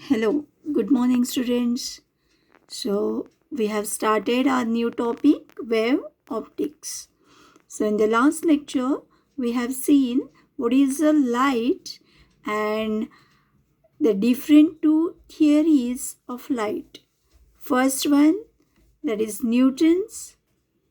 Hello, good morning, students. So, we have started our new topic, wave optics. So, in the last lecture, we have seen what is the light and the different two theories of light. First one, that is Newton's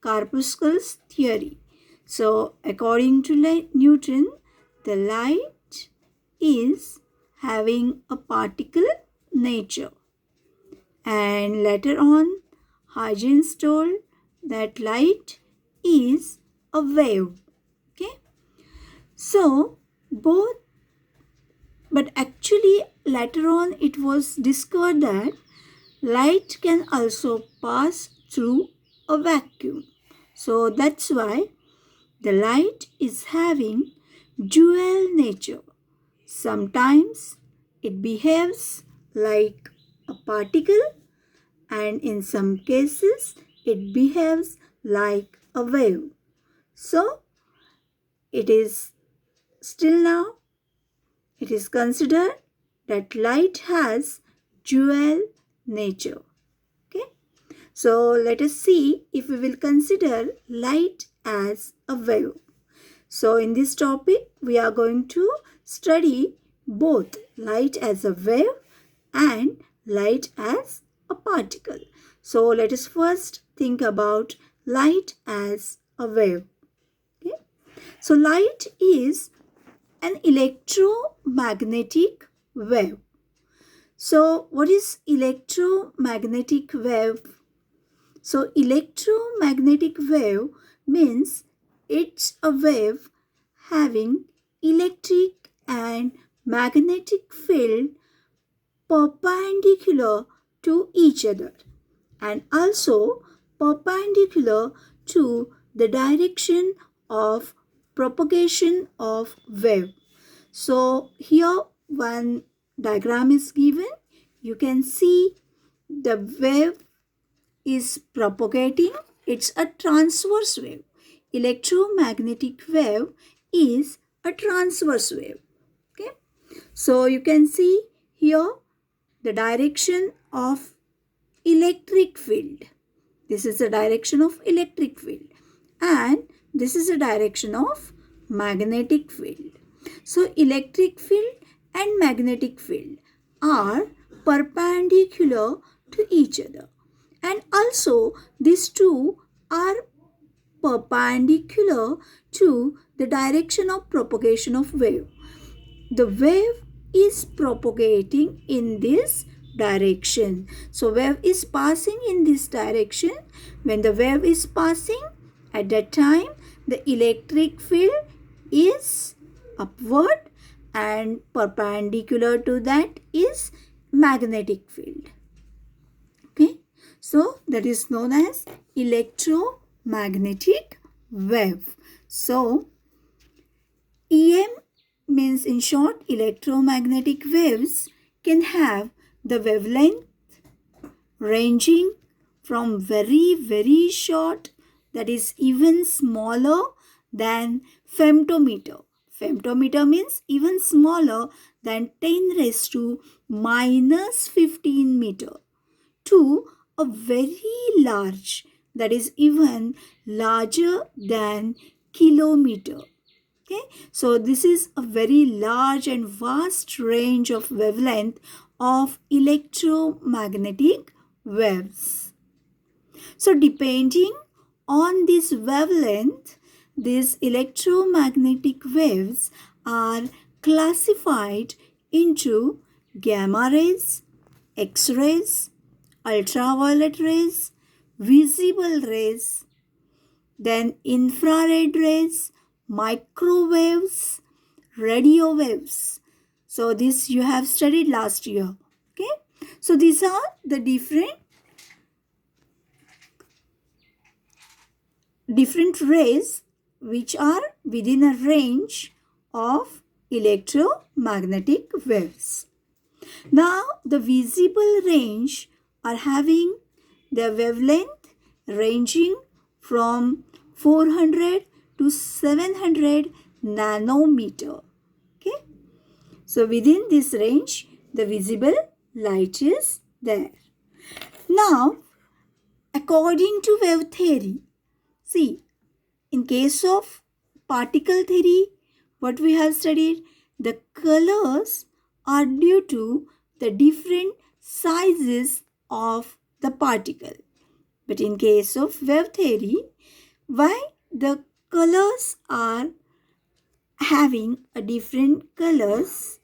corpuscles theory. So, according to Newton, the light is having a particle nature. And later on, Huygens told that light is a wave. Okay, so both, but actually later on it was discovered that light can also pass through a vacuum. So that's why the light is having dual nature. Sometimes it behaves like a particle, and in some cases it behaves like a wave. So it is still now it is considered that light has dual nature. Okay, so let us see if we will consider light as a wave. So in this topic we are going to study both light as a wave and light as a particle. So let us first think about light as a wave. Okay? So light is an electromagnetic wave. So what is electromagnetic wave? So electromagnetic wave means it's a wave having electric and magnetic field perpendicular to each other and also perpendicular to the direction of propagation of wave. So here one diagram is given. You can see the wave is propagating. It's a transverse wave. Electromagnetic wave is a transverse wave. Okay, so you can see here the direction of electric field. This is the direction of electric field and this is the direction of magnetic field. So electric field and magnetic field are perpendicular to each other, and also these two are perpendicular to the direction of propagation of wave. The wave is propagating in this direction. So wave is passing in this direction. When the wave is passing, at that time the electric field is upward and perpendicular to that is magnetic field. Okay, so that is known as electromagnetic wave. So EM means, in short, electromagnetic waves can have the wavelength ranging from very short, that is even smaller than femtometer. Femtometer means even smaller than 10 raised to minus 15 meter, to a very large, that is even larger than kilometer. Okay, so this is a very large and vast range of wavelength of electromagnetic waves. So depending on this wavelength, these electromagnetic waves are classified into gamma rays, X-rays, ultraviolet rays, visible rays, then infrared rays, microwaves, radio waves. So this you have studied last year. Okay, so these are the different rays which are within a range of electromagnetic waves. Now the visible range are having their wavelength ranging from 400 to 700 nanometer. Okay, so within this range the visible light is there. Now, according to wave theory, see, in case of particle theory, what we have studied, the colors are due to the different sizes of the particle. But in case of wave theory, why the colors are having a different colors,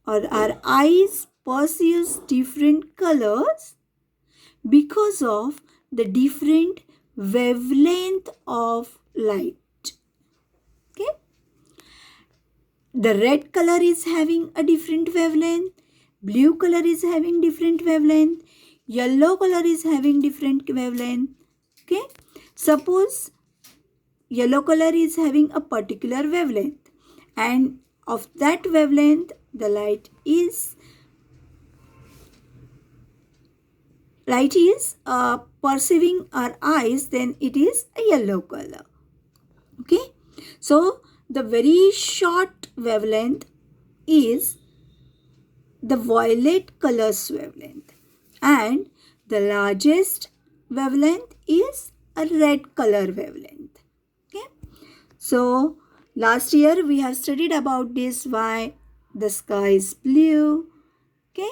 or our eyes perceives different colors because of the different wavelength of light. Okay, the red color is having a different wavelength, blue color is having different wavelength, yellow color is having different wavelength. Okay, suppose yellow color is having a particular wavelength, and of that wavelength the light is perceiving our eyes, then it is a yellow color. Okay, so the very short wavelength is the violet color's wavelength, and the largest wavelength is a red color wavelength. Okay, so last year we have studied about this, why the sky is blue. Okay,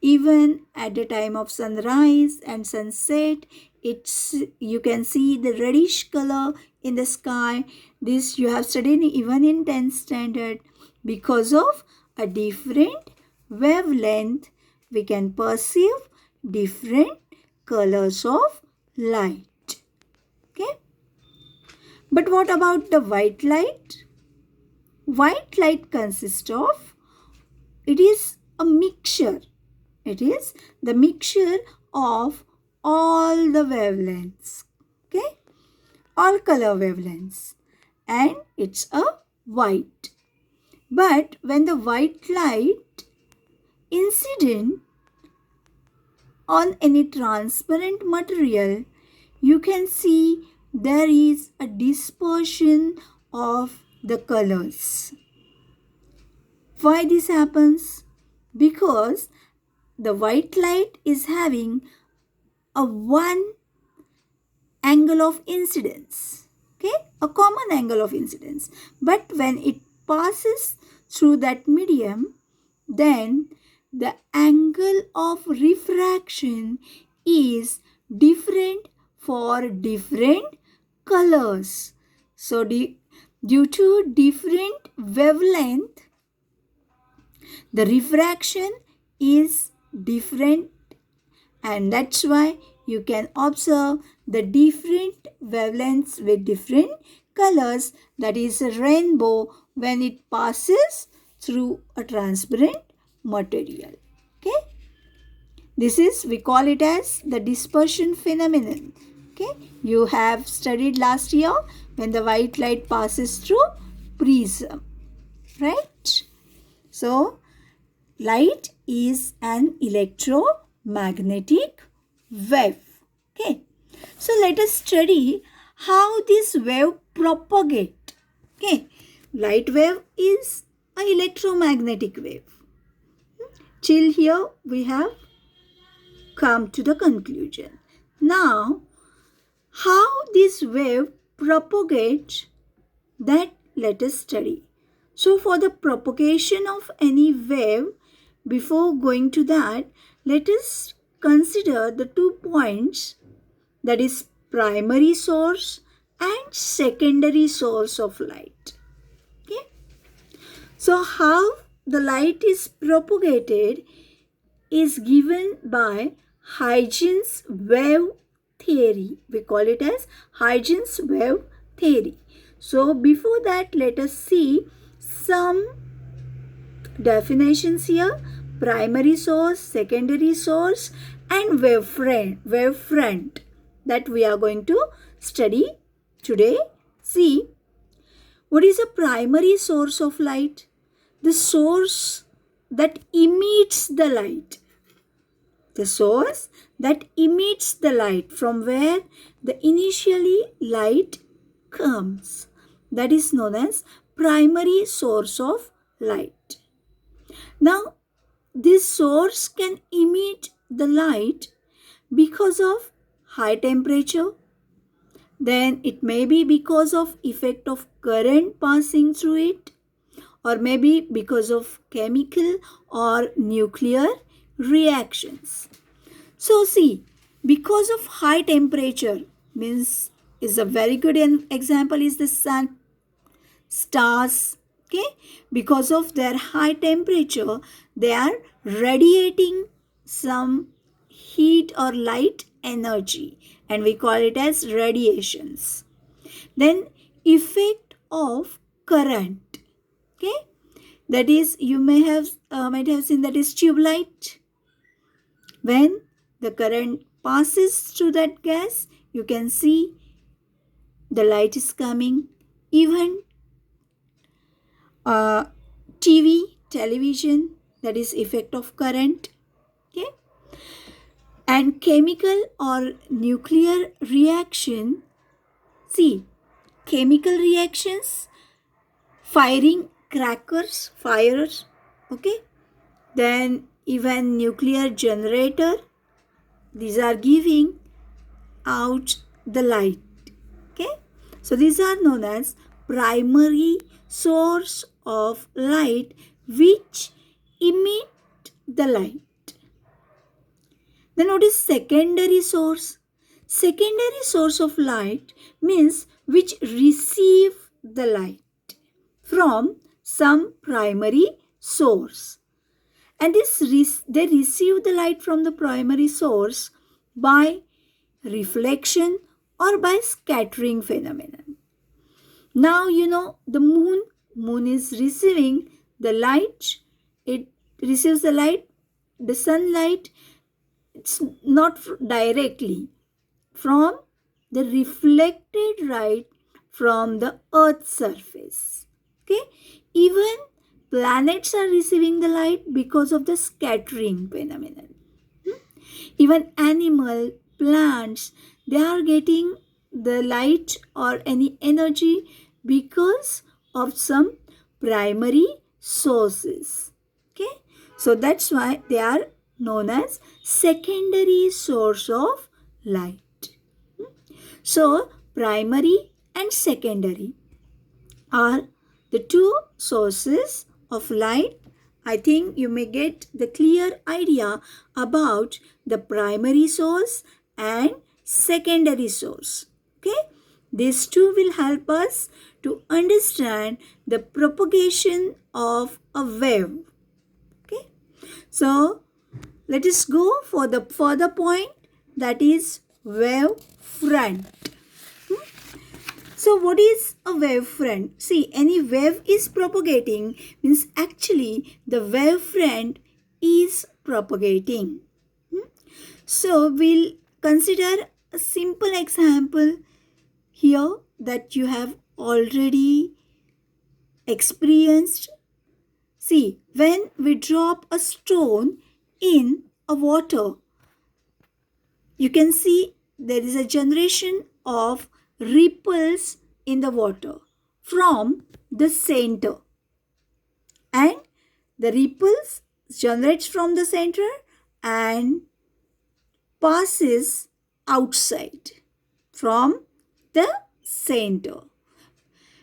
even at the time of sunrise and sunset, you can see the reddish color in the sky. This you have studied even in 10th standard. Because of a different wavelength, we can perceive different colors of light. Okay, but what about the white light? White light consists of, it is a mixture. It is the mixture of all the wavelengths. Okay, all color wavelengths, and it's a white. But when the white light incident on any transparent material, you can see there is a dispersion of the colors. Why this happens? Because the white light is having a one angle of incidence, okay, a common angle of incidence. But when it passes through that medium, then the angle of refraction is different for different colors. So due to different wavelength, the refraction is different, and that's why you can observe the different wavelengths with different colors, that is a rainbow, when it passes through a transparent material. Okay, this is, we call it as the dispersion phenomenon. Okay, you have studied last year when the white light passes through prism, right? So light is an electromagnetic wave. Okay, so let us study how this wave propagate. Okay, light wave is an electromagnetic wave. Till here we have come to the conclusion. Now, how this wave propagates, that let us study. So for the propagation of any wave, before going to that, let us consider the 2 points, that is primary source and secondary source of light. Okay, so how the light is propagated is given by Huygens wave theory. We call it as Huygens wave theory. So before that, let us see some definitions here: primary source, secondary source, and wavefront that we are going to study today. See, what is a primary source of light? The source that emits the light. The source that emits the light, from where the initially light comes. That is known as primary source of light. Now, this source can emit the light because of high temperature, then it may be because of effect of current passing through it, or maybe because of chemical or nuclear reactions. So see, because of high temperature means is a very good example is the sun, stars, okay? Because of their high temperature, they are radiating some heat or light energy, and we call it as radiations. Then effect of current, okay? That is, you might have seen, that is tube light. When the current passes through that gas, you can see the light is coming. Even TV, television, that is effect of current. Okay, and chemical or nuclear reaction. See, chemical reactions, firing crackers, fires. Okay, then even nuclear generator. These are giving out the light. Okay, so these are known as primary source of light which emit the light. Then what is secondary source? Secondary source of light means which receive the light from some primary source, and they receive the light from the primary source by reflection or by scattering phenomenon. Now you know the moon is receiving the light, it receives the light, the sunlight, it's not directly from the reflected light from the earth's surface. Okay, even planets are receiving the light because of the scattering phenomenon. Even animal, plants, they are getting the light or any energy because of some primary sources. Okay, so that's why they are known as secondary source of light. So primary and secondary are the two sources of light. I think you may get the clear idea about the primary source and secondary source. Okay, these two will help us to understand the propagation of a wave. Okay, so let us go for the further point, that is wave front. So what is a wave front? See, any wave is propagating means actually the wave front is propagating. So we'll consider a simple example here that you have already experienced. See, when we drop a stone in a water, you can see there is a generation of ripples in the water from the center, and the ripples generates from the center and passes outside from the center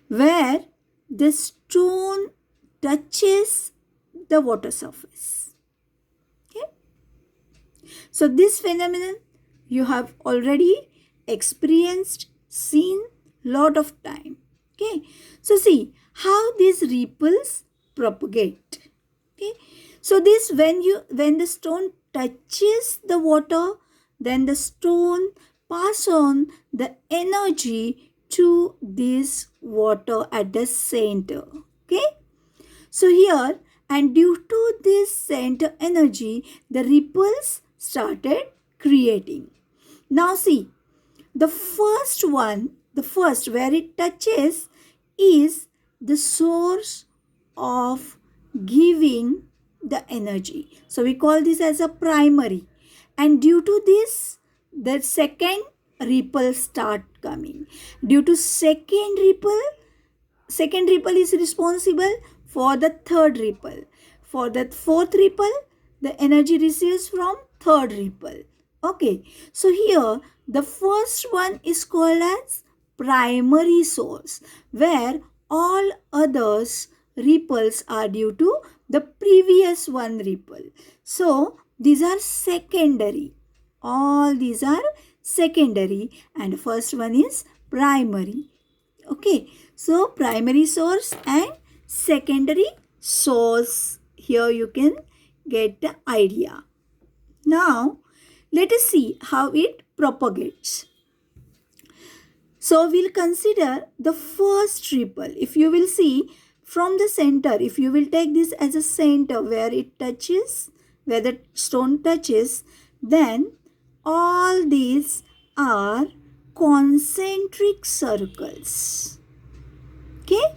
where the stone touches the water surface. Okay, so this phenomenon you have already experienced, seen lot of time. Okay, so see how these ripples propagate. Okay, so this when the stone touches the water, then the stone pass on the energy to this water at the center. Okay, so here, and due to this center energy, the ripples started creating. Now see, the first where it touches is the source of giving the energy. So we call this as a primary. And due to this, the second ripple start coming. Due to second ripple is responsible for the third ripple. For the fourth ripple, the energy receives from third ripple. Okay, so here the first one is called as primary source, where all others ripples are due to the previous one ripple. So these are secondary. All these are secondary and first one is primary. Okay, so primary source and secondary source. Here you can get the idea. Now let us see how it propagates. So we'll consider the first ripple. If you will see from the center, if you will take this as a center where it touches, where the stone touches, then all these are concentric circles. Okay,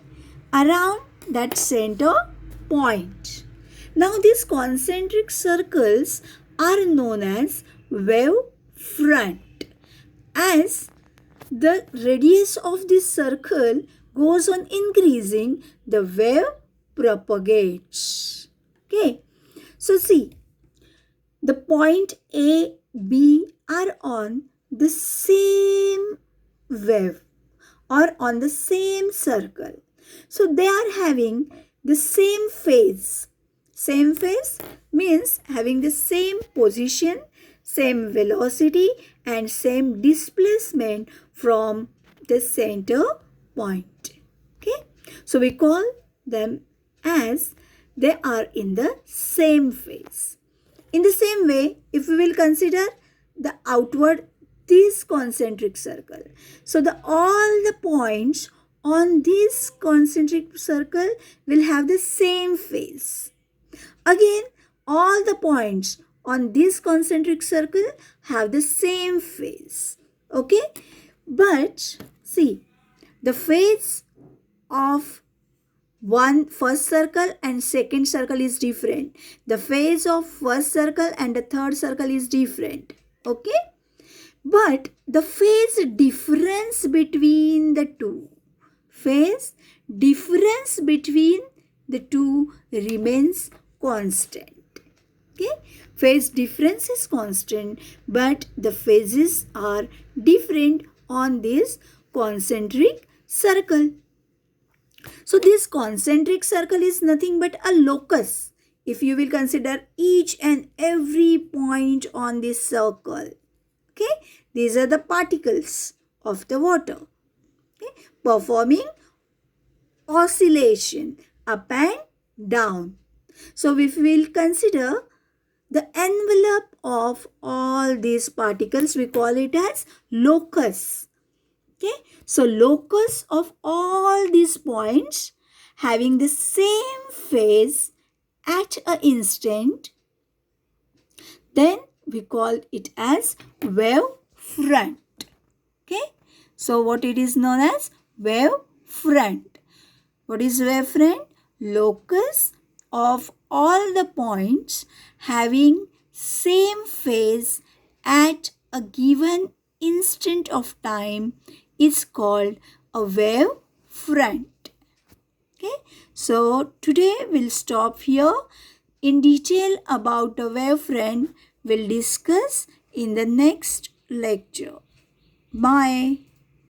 around that center point. Now these concentric circles are known as wave front, as the radius of this circle goes on increasing, the wave propagates. Okay, so see, the point A, B are on the same wave or on the same circle. So they are having the same phase. Same phase means having the same position, same velocity and same displacement from the center point. Okay, so we call them as they are in the same phase. In the same way, if we will consider the outward, this concentric circle, so all the points on this concentric circle will have the same phase. Again, all the points on this concentric circle have the same phase. Okay, but see, the phase of first circle and second circle is different. The phase of first circle and the third circle is different. Okay, but the phase difference between the two, remains constant. Okay, phase difference is constant, but the phases are different on this concentric circle. So this concentric circle is nothing but a locus. If you will consider each and every point on this circle, okay, these are the particles of the water, okay, performing oscillation up and down. So if we will consider the envelope of all these particles, we call it as locus. Okay, so locus of all these points having the same phase at an instant, then we call it as wave front. Okay, so what it is known as wave front. What is wave front? Locus of all the points having same phase at a given instant of time is called a wave front. Okay, so today we'll stop here. In detail about the wave front we'll discuss in the next lecture. Bye.